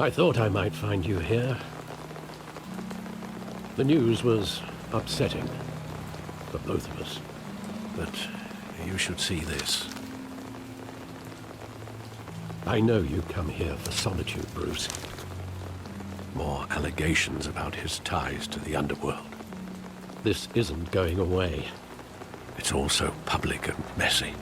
I thought I might find you here. The news was upsetting for both of us. But you should see this. I know you come here for solitude, Bruce. More allegations about his ties to the underworld. This isn't going away. It's also public and messy.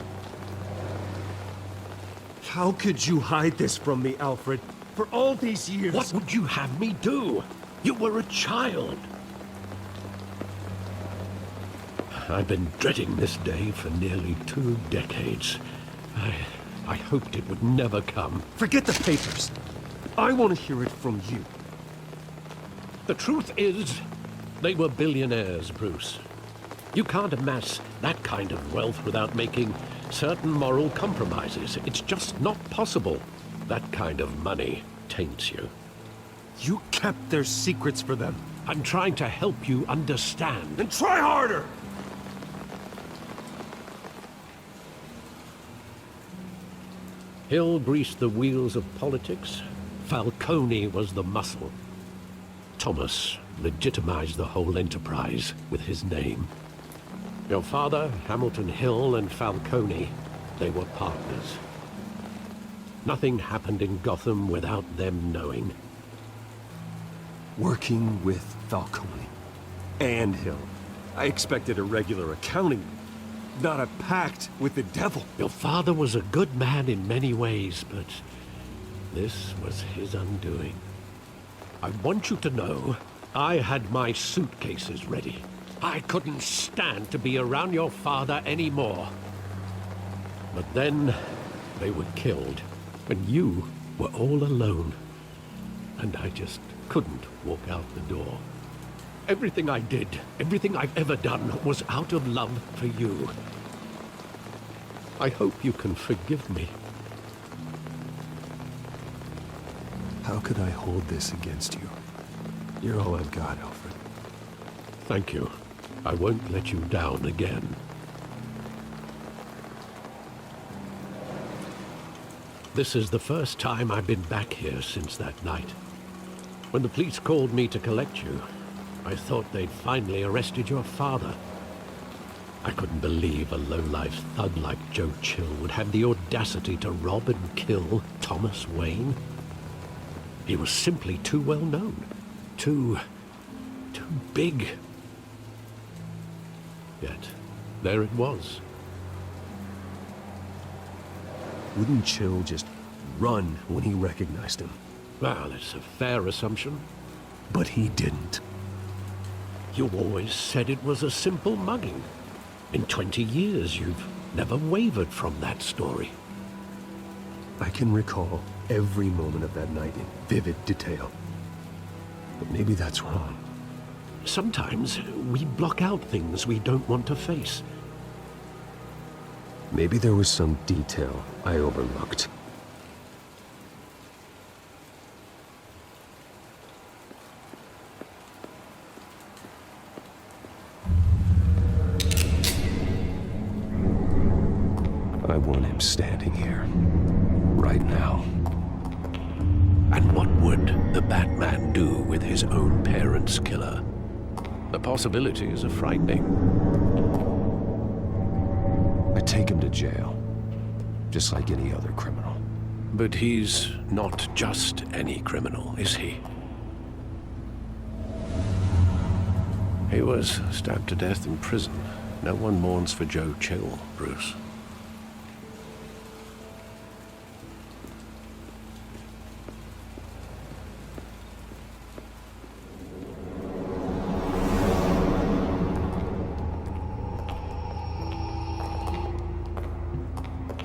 How could you hide this from me, Alfred? For all these years... What would you have me do? You were a child. I've been dreading this day for nearly 2 decades. I hoped it would never come. Forget the papers. I want to hear it from you. The truth is, they were billionaires, Bruce. You can't amass that kind of wealth without making certain moral compromises. It's just not possible. That kind of money taints you. You kept their secrets for them. I'm trying to help you understand. Then try harder! Hill greased the wheels of politics. Falcone was the muscle. Thomas legitimized the whole enterprise with his name. Your father, Hamilton Hill, and Falcone, they were partners. Nothing happened in Gotham without them knowing. Working with Falcone and Hill. I expected a regular accounting, not a pact with the devil. Your father was a good man in many ways, but this was his undoing. I want you to know, I had my suitcases ready. I couldn't stand to be around your father anymore. But then, they were killed, and you were all alone. And I just couldn't walk out the door. Everything I did, everything I've ever done, was out of love for you. I hope you can forgive me. How could I hold this against you? You're all I've got, Alfred. Thank you. I won't let you down again. This is the first time I've been back here since that night. When the police called me to collect you, I thought they'd finally arrested your father. I couldn't believe a low-life thug like Joe Chill would have the audacity to rob and kill Thomas Wayne. He was simply too well known. Too big. Yet, there it was. Wouldn't Chill just run when he recognized him? Well, it's a fair assumption. But he didn't. You always said it was a simple mugging. In 20 years, you've never wavered from that story. I can recall every moment of that night in vivid detail. But maybe that's wrong. Sometimes we block out things we don't want to face. Maybe there was some detail I overlooked. I want him standing here, right now. And what would the Batman do with his own parents' killer? The possibilities are frightening. I take him to jail, just like any other criminal. But he's not just any criminal, is he? He was stabbed to death in prison. No one mourns for Joe Chill, Bruce.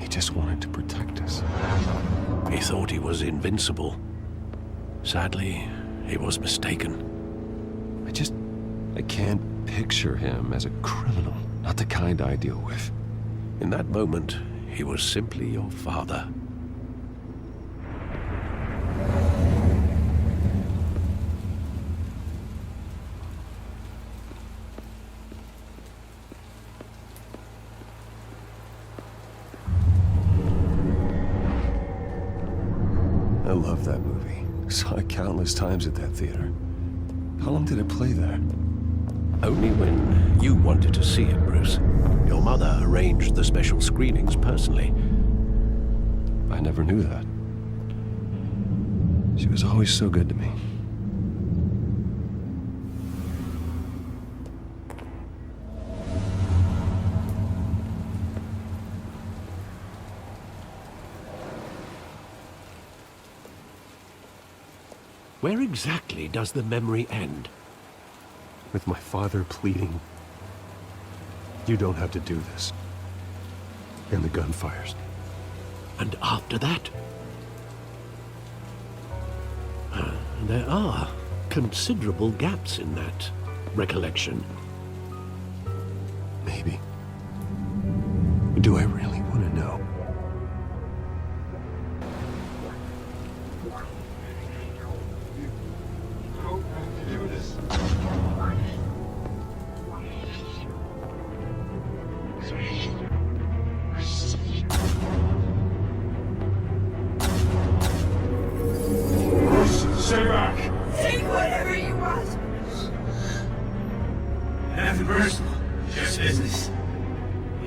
Just wanted to protect us. He thought he was invincible. Sadly, he was mistaken. I can't picture him as a criminal. Not the kind I deal with. In that moment, he was simply your father. I love that movie. saw it countless times at that theater. How long did it play there? Only when you wanted to see it, Bruce. Your mother arranged the special screenings personally. I never knew that. She was always so good to me. Where exactly does the memory end? With my father pleading, "You don't have to do this." And the gun fires. And after that? There are considerable gaps in that recollection. Maybe. Do I really want to know? Stay back! Take whatever you want. Nothing personal, just business.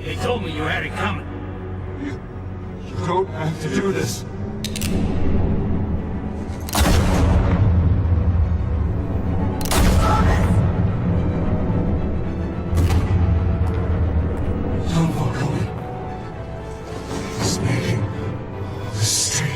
They told me you had it coming. You don't have to do this. Don't walk away. It's making a mistake.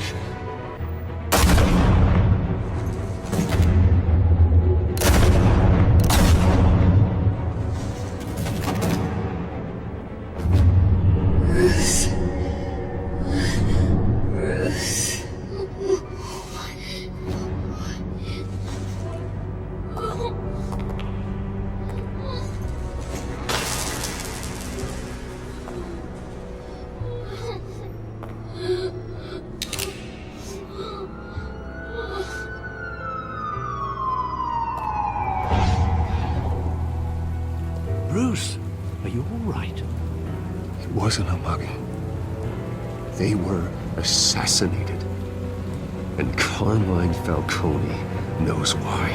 Bruce, are you all right? It wasn't a mugging. They were assassinated. And Carmine Falcone knows why.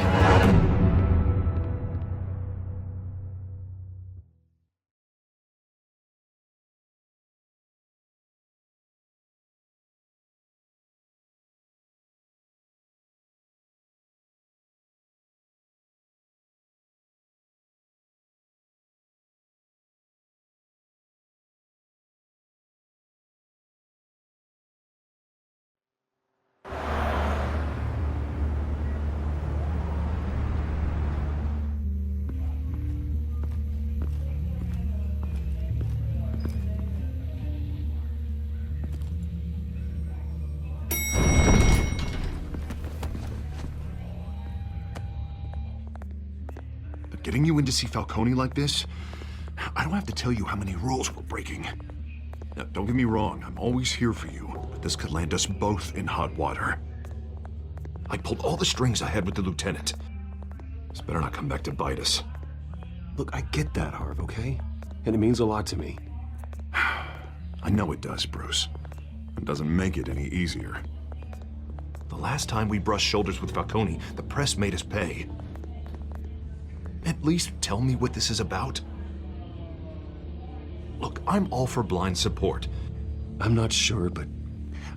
Getting you in to see Falcone like this, I don't have to tell you how many rules we're breaking. Now, don't get me wrong, I'm always here for you, but this could land us both in hot water. I pulled all the strings I had with the lieutenant. This better not come back to bite us. Look, I get that, Harv, okay? And it means a lot to me. I know it does, Bruce. It doesn't make it any easier. The last time we brushed shoulders with Falcone, the press made us pay. At least tell me what this is about. Look, I'm all for blind support. I'm not sure, but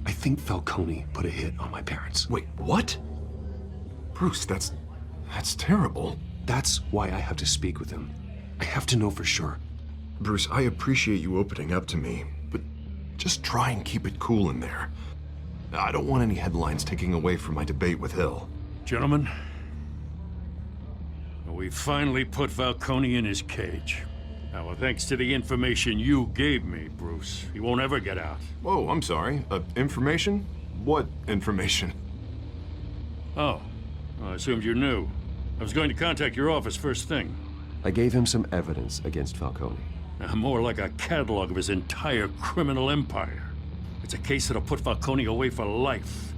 I think Falcone put a hit on my parents. Wait, what? Bruce, that's terrible. That's why I have to speak with him. I have to know for sure. Bruce, I appreciate you opening up to me, but just try and keep it cool in there. I don't want any headlines taking away from my debate with Hill. Gentlemen, we finally put Falcone in his cage. Now, thanks to the information you gave me, Bruce, he won't ever get out. Whoa, I'm sorry. Information? What information? Oh, I assumed you knew. I was going to contact your office first thing. I gave him some evidence against Falcone. More like a catalog of his entire criminal empire. It's a case that'll put Falcone away for life.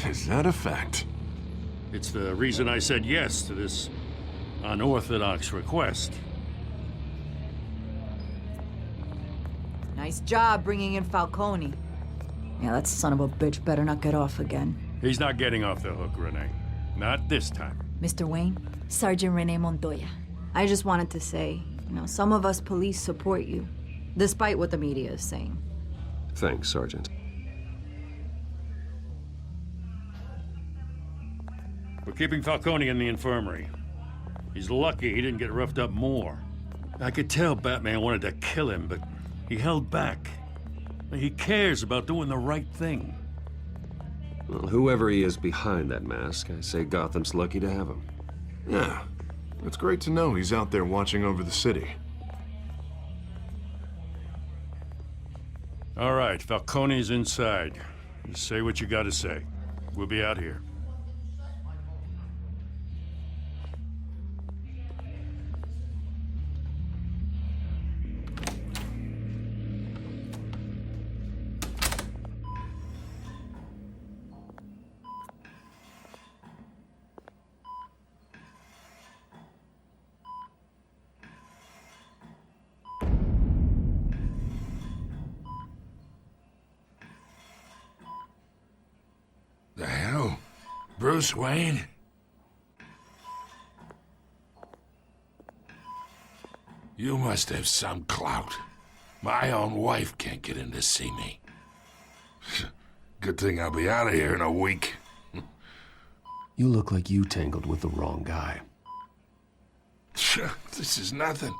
Is that a fact? It's the reason I said yes to this unorthodox request. Nice job bringing in Falcone. Yeah, that son of a bitch better not get off again. He's not getting off the hook, Renee. Not this time. Mr. Wayne, Sergeant Renee Montoya. I just wanted to say, some of us police support you, despite what the media is saying. Thanks, Sergeant. We're keeping Falcone in the infirmary. He's lucky he didn't get roughed up more. I could tell Batman wanted to kill him, but he held back. He cares about doing the right thing. Well, whoever he is behind that mask, I say Gotham's lucky to have him. Yeah, it's great to know he's out there watching over the city. All right, Falcone's inside. Just say what you gotta say. We'll be out here. The hell? Bruce Wayne? You must have some clout. My own wife can't get in to see me. Good thing I'll be out of here in a week. You look like you tangled with the wrong guy. This is nothing.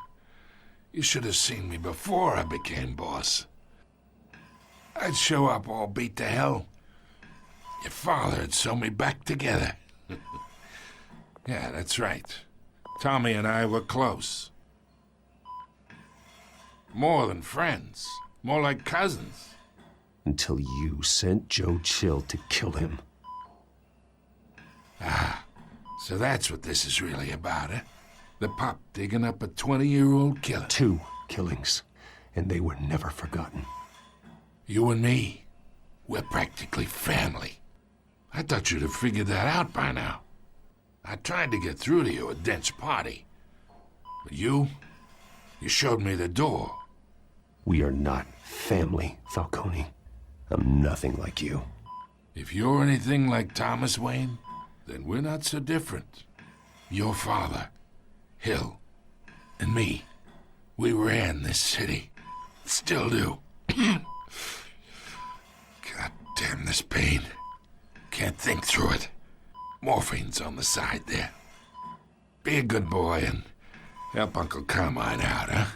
You should have seen me before I became boss. I'd show up all beat to hell. Your father had sewn me back together. Yeah, that's right. Tommy and I were close. More than friends. More like cousins. Until you sent Joe Chill to kill him. Ah, so that's what this is really about, eh? The pup digging up a 20-year-old killer. 2 killings, and they were never forgotten. You and me, we're practically family. I thought you'd have figured that out by now. I tried to get through to you at Dent's party. But you showed me the door. We are not family, Falcone. I'm nothing like you. If you're anything like Thomas Wayne, then we're not so different. Your father, Hill, and me, we ran this city. Still do. God damn this pain. Can't think through it. Morphine's on the side there. Be a good boy and help Uncle Carmine out, huh?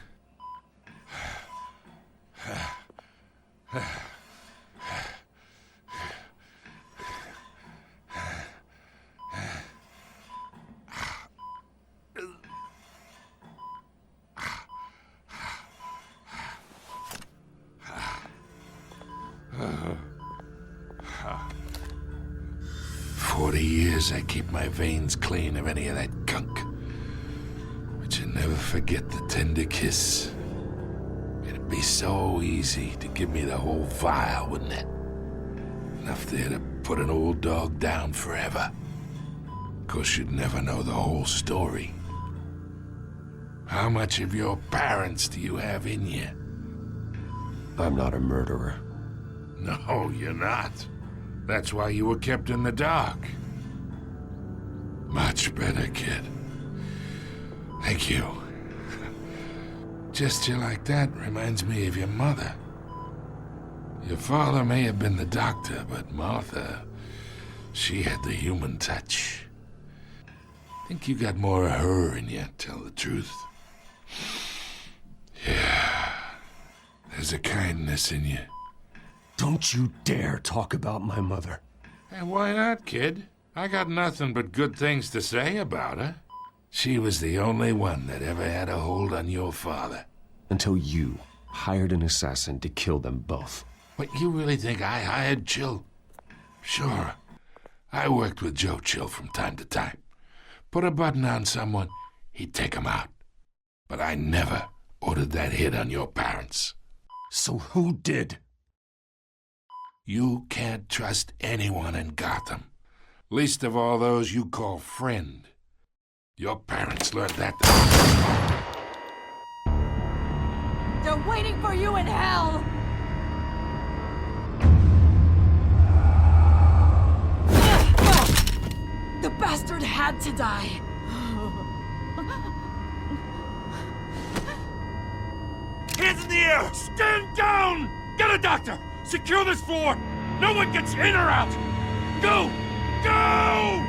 I keep my veins clean of any of that gunk. But you never forget the tender kiss. It'd be so easy to give me the whole vial, wouldn't it? Enough there to put an old dog down forever. Of course, you'd never know the whole story. How much of your parents do you have in you? I'm not a murderer. No, you're not. That's why you were kept in the dark. Much better, kid. Thank you. Gesture like that reminds me of your mother. Your father may have been the doctor, but Martha, she had the human touch. Think you got more of her in you, tell the truth. Yeah, there's a kindness in you. Don't you dare talk about my mother. Hey, why not, kid? I got nothing but good things to say about her. She was the only one that ever had a hold on your father. Until you hired an assassin to kill them both. What, you really think I hired Chill? Sure. I worked with Joe Chill from time to time. Put a button on someone, he'd take him out. But I never ordered that hit on your parents. So who did? You can't trust anyone in Gotham. Least of all those you call friend. Your parents learned that. They're waiting for you in hell! The bastard had to die. Hands in the air! Stand down! Get a doctor! Secure this floor! No one gets in or out! Go! Go!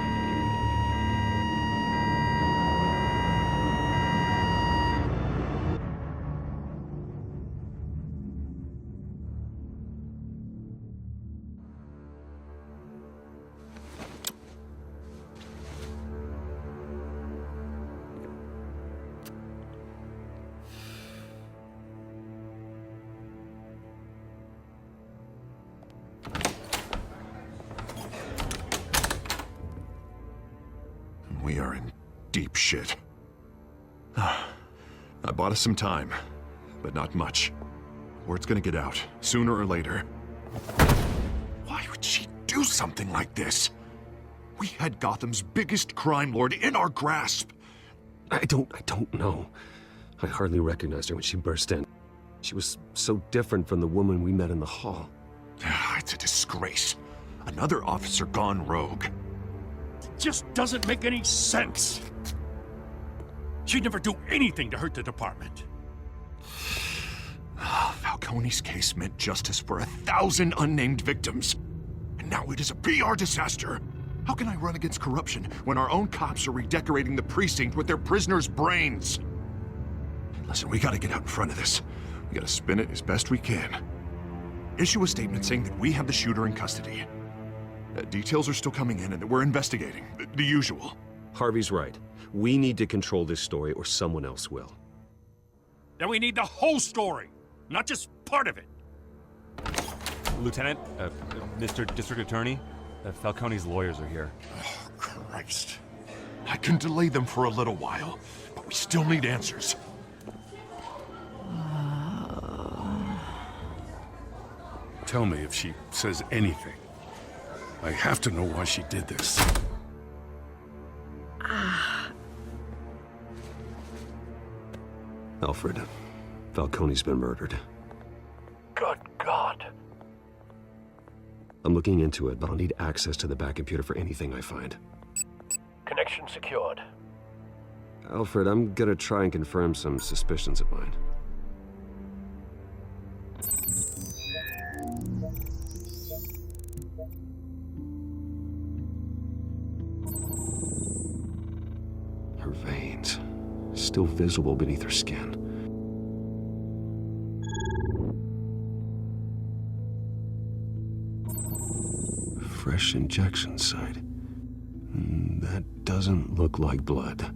We are in deep shit. I bought us some time, but not much. Word's gonna get out, sooner or later. Why would she do something like this? We had Gotham's biggest crime lord in our grasp. I don't know. I hardly recognized her when she burst in. She was so different from the woman we met in the hall. It's a disgrace. Another officer gone rogue. Just doesn't make any sense. She'd never do anything to hurt the department. Falcone's case meant justice for 1,000 unnamed victims. And now it is a PR disaster. How can I run against corruption when our own cops are redecorating the precinct with their prisoners' brains? Listen, we gotta get out in front of this. We gotta spin it as best we can. Issue a statement saying that we have the shooter in custody. Details are still coming in and that we're investigating. The usual. Harvey's right. We need to control this story or someone else will. Then we need the whole story, not just part of it. Lieutenant, Mr. District Attorney, Falcone's lawyers are here. Oh, Christ. I can delay them for a little while, but we still need answers. Tell me if she says anything. I have to know why she did this. Alfred, Falcone's been murdered. Good God. I'm looking into it, but I'll need access to the back computer for anything I find. Connection secured. Alfred, I'm gonna try and confirm some suspicions of mine. Her veins, still visible beneath her skin. Fresh injection site. That doesn't look like blood.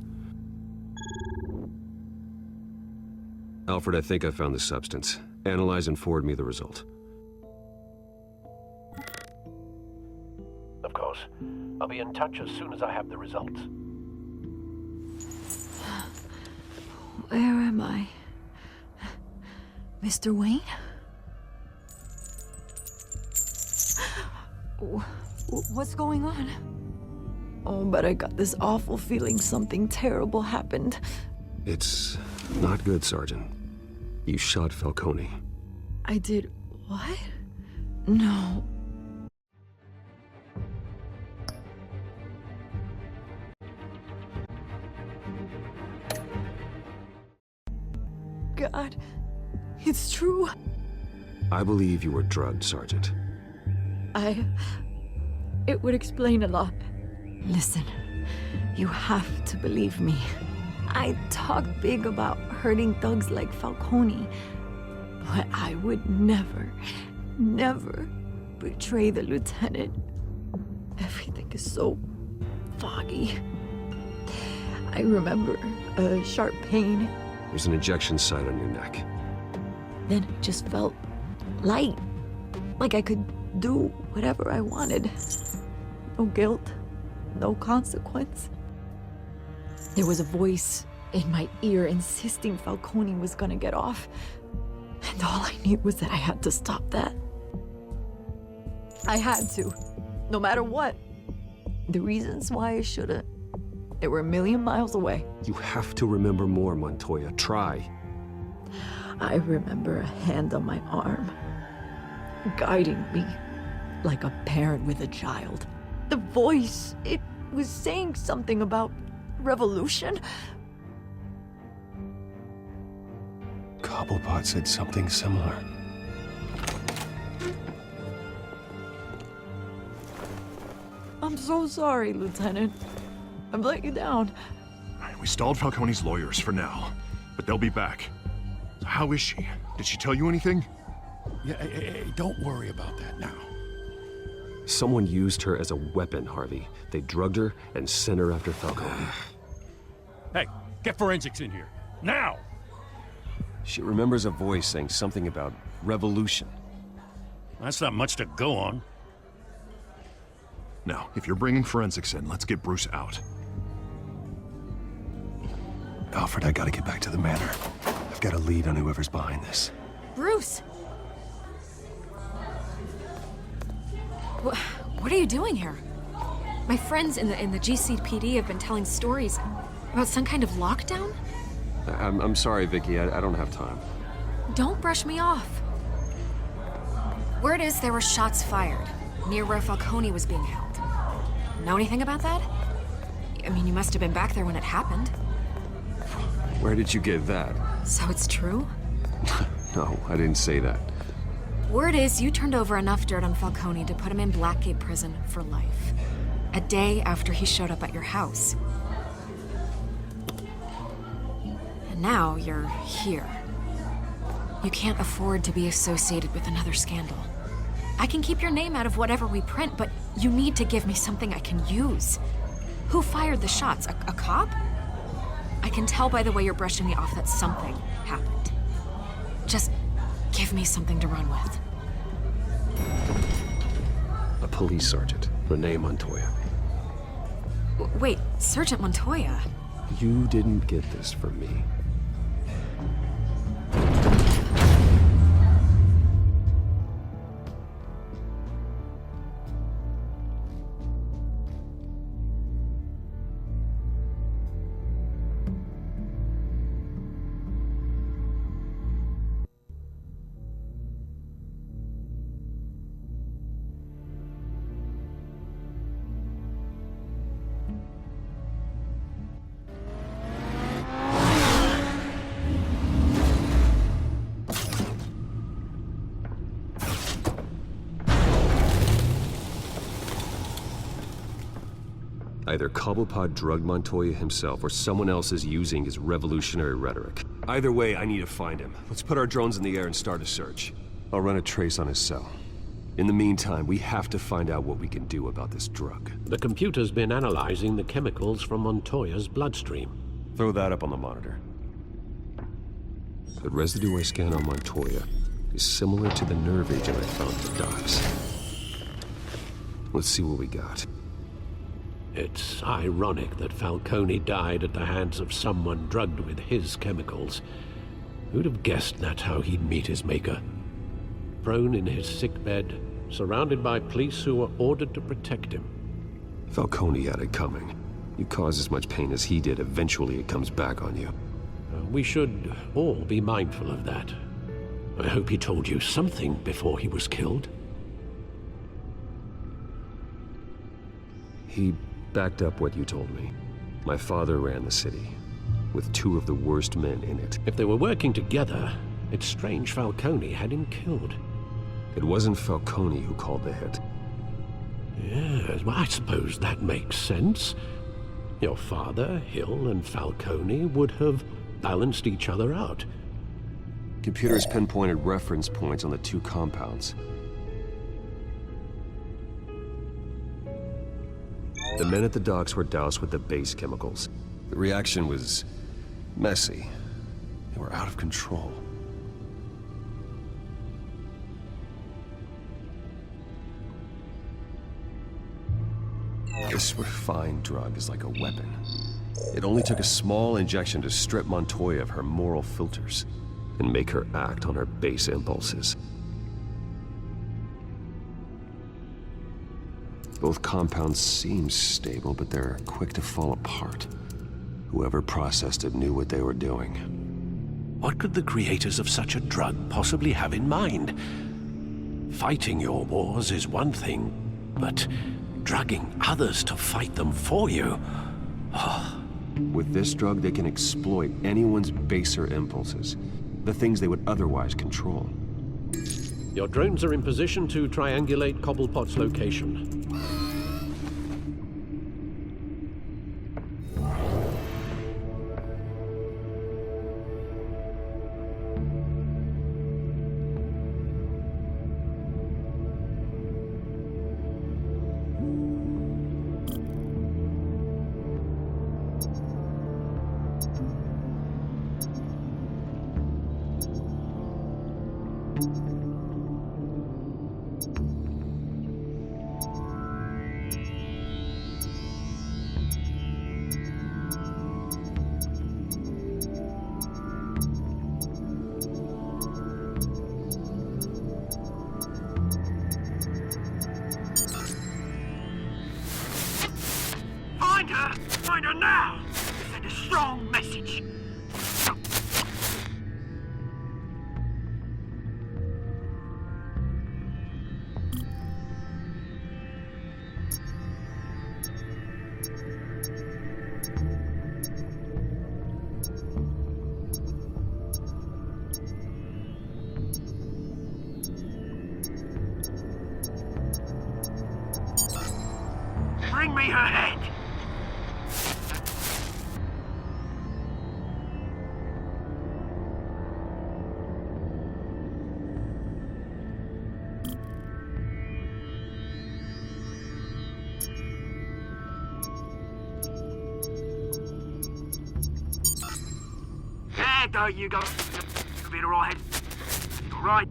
Alfred, I think I found the substance. Analyze and forward me the result. Of course. I'll be in touch as soon as I have the results. Where am I? Mr. Wayne? What's going on? Oh, but I got this awful feeling something terrible happened. It's not good, Sergeant. You shot Falcone. I did what? No. God, it's true. I believe you were drugged, Sergeant. It would explain a lot. Listen, you have to believe me. I talk big about hurting thugs like Falcone, but I would never betray the lieutenant. Everything is so foggy. I remember a sharp pain. There's an injection site on your neck. Then it just felt light, like I could do whatever I wanted. No guilt, no consequence. There was a voice in my ear insisting Falcone was gonna get off. And all I knew was that I had to stop that. I had to, no matter what. The reasons why I shouldn't, they were a million miles away. You have to remember more, Montoya. Try. I remember a hand on my arm, guiding me like a parent with a child. The voice, it was saying something about revolution. Cobblepot said something similar. I'm so sorry, Lieutenant. I've let you down. We stalled Falcone's lawyers for now, but they'll be back. So how is she? Did she tell you anything? Yeah, hey, don't worry about that now. Someone used her as a weapon, Harvey. They drugged her and sent her after Falcone. Hey, get forensics in here. Now! She remembers a voice saying something about revolution. That's not much to go on. Now, if you're bringing forensics in, let's get Bruce out. Alfred, I gotta get back to the manor. I've got a lead on whoever's behind this. Bruce! What are you doing here? My friends in the GCPD have been telling stories about some kind of lockdown? I'm sorry, Vicky. I don't have time. Don't brush me off. Word is there were shots fired near where Falcone was being held. Know anything about that? I mean, you must have been back there when it happened. Where did you get that? So it's true? No, I didn't say that. Word is you turned over enough dirt on Falcone to put him in Blackgate Prison for life. A day after he showed up at your house. And now you're here. You can't afford to be associated with another scandal. I can keep your name out of whatever we print, but you need to give me something I can use. Who fired the shots? A cop? I can tell by the way you're brushing me off that something happened. Just give me something to run with. A police sergeant, Renee Montoya. Wait, Sergeant Montoya? You didn't get this from me. Either Cobblepot drugged Montoya himself, or someone else is using his revolutionary rhetoric. Either way, I need to find him. Let's put our drones in the air and start a search. I'll run a trace on his cell. In the meantime, we have to find out what we can do about this drug. The computer's been analyzing the chemicals from Montoya's bloodstream. Throw that up on the monitor. The residue I scan on Montoya is similar to the nerve agent I found at the docks. Let's see what we got. It's ironic that Falcone died at the hands of someone drugged with his chemicals. Who'd have guessed that's how he'd meet his maker? Prone in his sickbed, surrounded by police who were ordered to protect him. Falcone had it coming. You cause as much pain as he did, eventually it comes back on you. We should all be mindful of that. I hope he told you something before he was killed. He backed up what you told me. My father ran the city, with two of the worst men in it. If they were working together, it's strange Falcone had him killed. It wasn't Falcone who called the hit. Yes, well, I suppose that makes sense. Your father, Hill, and Falcone would have balanced each other out. Computers pinpointed reference points on the two compounds. The men at the docks were doused with the base chemicals. The reaction was messy. They were out of control. This refined drug is like a weapon. It only took a small injection to strip Montoya of her moral filters and make her act on her base impulses. Both compounds seem stable, but they're quick to fall apart. Whoever processed it knew what they were doing. What could the creators of such a drug possibly have in mind? Fighting your wars is one thing, but dragging others to fight them for you. With this drug, they can exploit anyone's baser impulses. The things they would otherwise control. Your drones are in position to triangulate Cobblepot's location. Find her now! Send a strong message! Bring me her head! There you go. Be alright. Alright.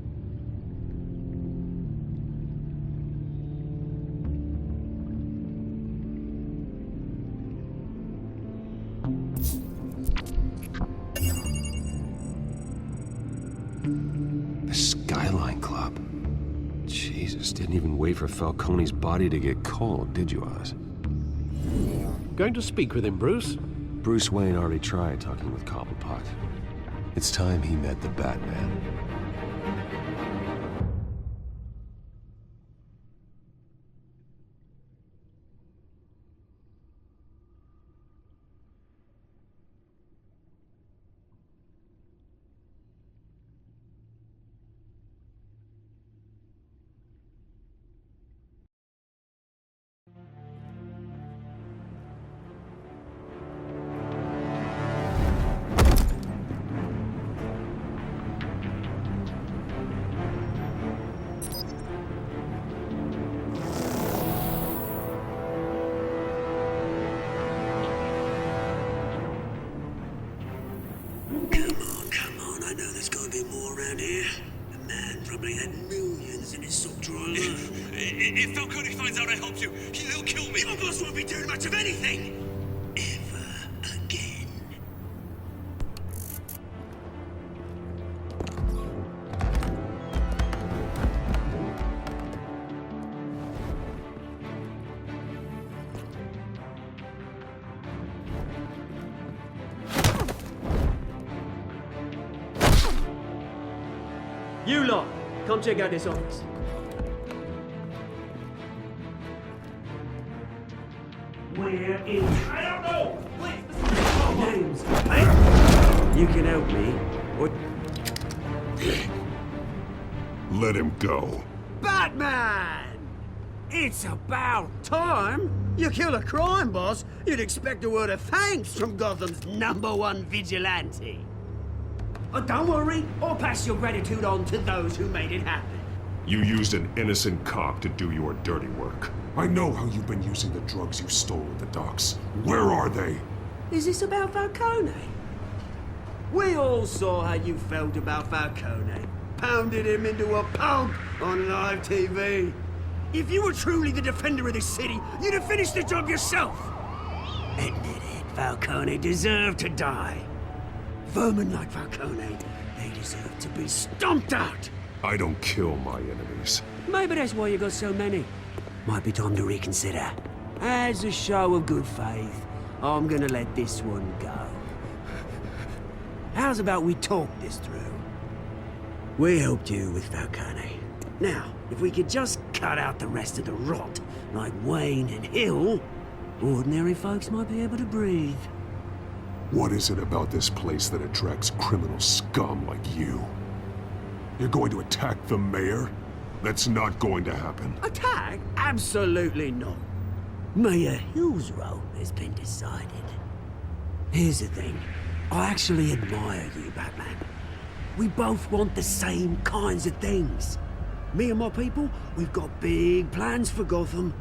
The Skyline Club. Jesus, didn't even wait for Falcone's body to get cold, did you, Oz? Going to speak with him, Bruce? Bruce Wayne already tried talking with Cobblepot. It's time he met the Batman. I know there's gonna be more around here. The man probably had millions in his sock drawer alone. If Falcone finds out I helped you, he'll kill me. Your boss won't be doing much of anything! Ever again. You lot, come check out this office. Where is... I don't know! Names, eh? You can help me, or... Let him go. Batman! It's about time. You kill a crime boss, you'd expect a word of thanks from Gotham's #1 vigilante. Oh, don't worry, I'll pass your gratitude on to those who made it happen. You used an innocent cop to do your dirty work. I know how you've been using the drugs you stole at the docks. Where are they? Is this about Falcone? We all saw how you felt about Falcone. Pounded him into a pulp on live TV. If you were truly the defender of this city, you'd have finished the job yourself. Admit it, Falcone deserved to die. Vermin like Falcone, they deserve to be stomped out. I don't kill my enemies. Maybe that's why you got so many. Might be time to reconsider. As a show of good faith, I'm gonna let this one go. How's about we talk this through? We helped you with Falcone. Now, if we could just cut out the rest of the rot like Wayne and Hill, ordinary folks might be able to breathe. What is it about this place that attracts criminal scum like you? You're going to attack the mayor? That's not going to happen. Attack? Absolutely not. Mayor Hill's role has been decided. Here's the thing. I actually admire you, Batman. We both want the same kinds of things. Me and my people, we've got big plans for Gotham.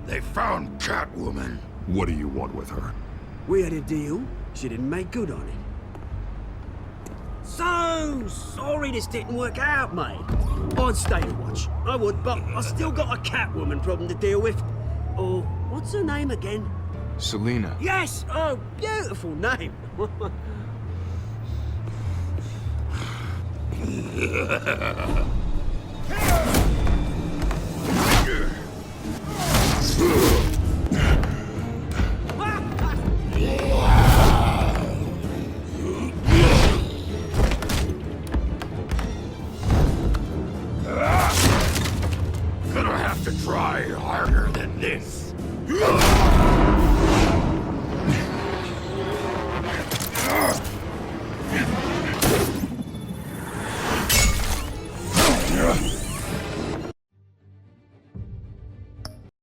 They found Catwoman. What do you want with her? We had a deal. She didn't make good on it. So sorry this didn't work out, mate. I'd stay to watch. I would, but I still got a Catwoman problem to deal with. Or, what's her name again? Selena. Yes! Oh, beautiful name.